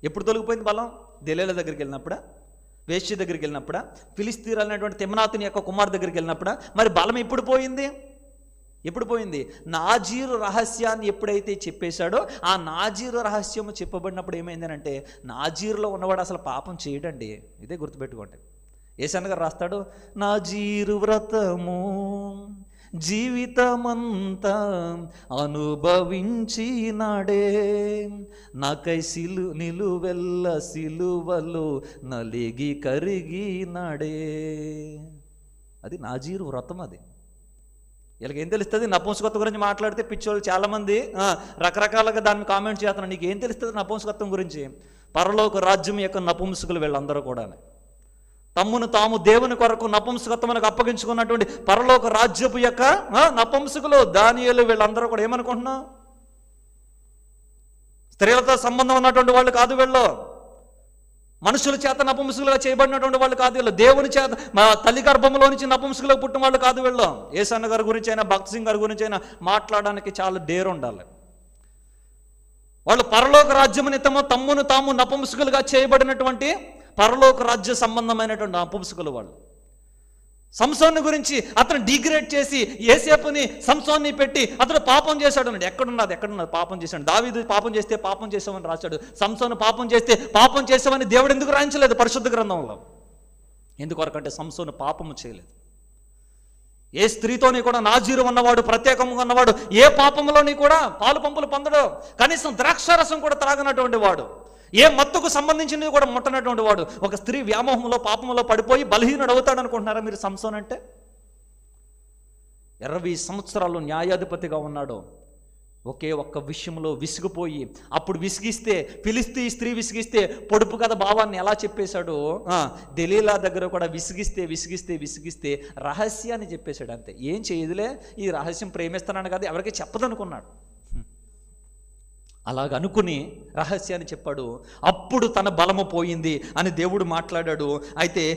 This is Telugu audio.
ఎప్పుడు తొలగిపోయింది బలం? దెలీలా దగ్గరికి వెళ్ళినప్పుడా? వేశ్య దగ్గరికి వెళ్ళినప్పుడా? ఫిలిస్తీయురాలైనటువంటి తిమ్నాతుని యొక్క కుమారు దగ్గరికి వెళ్ళినప్పుడా? మరి బలం ఎప్పుడు పోయింది? ఎప్పుడు పోయింది? నాజీరు రహస్యాన్ని ఎప్పుడైతే చెప్పేశాడో, ఆ నాజీరు రహస్యము చెప్పబడినప్పుడు ఏమైందనంటే, నాజీరులో ఉన్నవాడు అసలు పాపం చేయడండి. ఇదే గుర్తుపెట్టుకోండి. యేసన్న గారు రాస్తాడు, నాజీరు వ్రతము జీవితమంతా అనుభవించినాడే, నాకై నిలువెల్ల సిలువలో నలిగి కరిగినాడే. అది నాజీరు వ్రతం. అది వీళ్ళకి ఏం తెలుస్తుంది? నపుంసకత్వం గురించి మాట్లాడితే పిచ్చోళ్ళు చాలామంది రకరకాలుగా దాన్ని కామెంట్ చేస్తున్నారు. నీకు ఏం తెలుస్తుంది నపుంసకత్వం గురించి? పరలోక రాజ్యం యొక్క నపుంసకులు వీళ్ళందరూ కూడా తమ్మును తాము దేవుని కొరకు నపుంసకత్వమునకు అప్పగించుకున్నటువంటి పరలోక రాజ్యపు యొక్క నపుంసకులు, దానియేలు, వీళ్ళందరూ కూడా ఏమనుకుంటున్నావు? స్త్రీలతో సంబంధం ఉన్నటువంటి వాళ్ళు కాదు వీళ్ళు. మనుషుల చేత నపుంసకులుగా చేయబడినటువంటి వాళ్ళు కాదు వీళ్ళు. దేవుని చేత తల్లి గర్భంలో నుంచి నపుంసకులుగా పుట్టిన వాళ్ళు కాదు వీళ్ళు. యేసన్న గారి గురించి అయినా, భక్త్ సింగ్ గారి గురించి అయినా మాట్లాడడానికి చాలా డేర్ ఉండాలి. వాళ్ళు పరలోక రాజ్యం నిమిత్తము తమ్మును తాము నపుంసకులుగా చేయబడినటువంటి పరలోక రాజ్య సంబంధమైనటువంటి నపుంసకులు వాళ్ళు. సంసోన్ని గురించి అతను డిగ్రేడ్ చేసి యేసేపుని సంసోన్ని పెట్టి అతను పాపం చేశాడు అన్నాడు. ఎక్కడున్నది పాపం చేశాడు? దావీదు పాపం చేస్తే పాపం చేసామని రాశాడు. సంసోను పాపం చేస్తే పాపం చేసామని దేవుడు ఎందుకు రాయించలేదు పరిశుద్ధ గ్రంథంలో? ఎందుకొరకంటే సంసోను పాపము చేయలేదు. ఏ స్త్రీతోని కూడా నాజీరు ఉన్నవాడు, ప్రత్యేకంగా ఉన్నవాడు ఏ పాపంలోని కూడా పాలు పంపులు పొందడు. కనీసం ద్రాక్షారసం కూడా త్రాగనటువంటి వాడు, ఏ మత్తుకు సంబంధించినవి కూడా ముట్టనటువంటి వాడు, ఒక స్త్రీ వ్యామోహంలో పాపంలో పడిపోయి బలహీనుడు అవుతాడు అనుకుంటున్నారా మీరు? సంసోన్ అంటే 20 సంవత్సరాలు న్యాయాధిపతిగా ఉన్నాడు. ఒకే ఒక్క విషయంలో విసిగిపోయి, అప్పుడు విసిగిస్తే ఫిలిస్తీ స్త్రీ విసిగిస్తే పొడుపు కథ భావాన్ని ఎలా చెప్పేశాడు, దెలీలా దగ్గర కూడా విసిగిస్తే రహస్యాన్ని చెప్పేశాడు. అంతే, ఏం చేయదులే, ఈ రహస్యం ప్రేమిస్తున్నాను కదా, ఎవరికి చెప్పదనుకున్నాడు. అలాగనుకుని రహస్యాన్ని చెప్పాడు. అప్పుడు తన బలము పోయింది అని దేవుడు మాట్లాడాడు. అయితే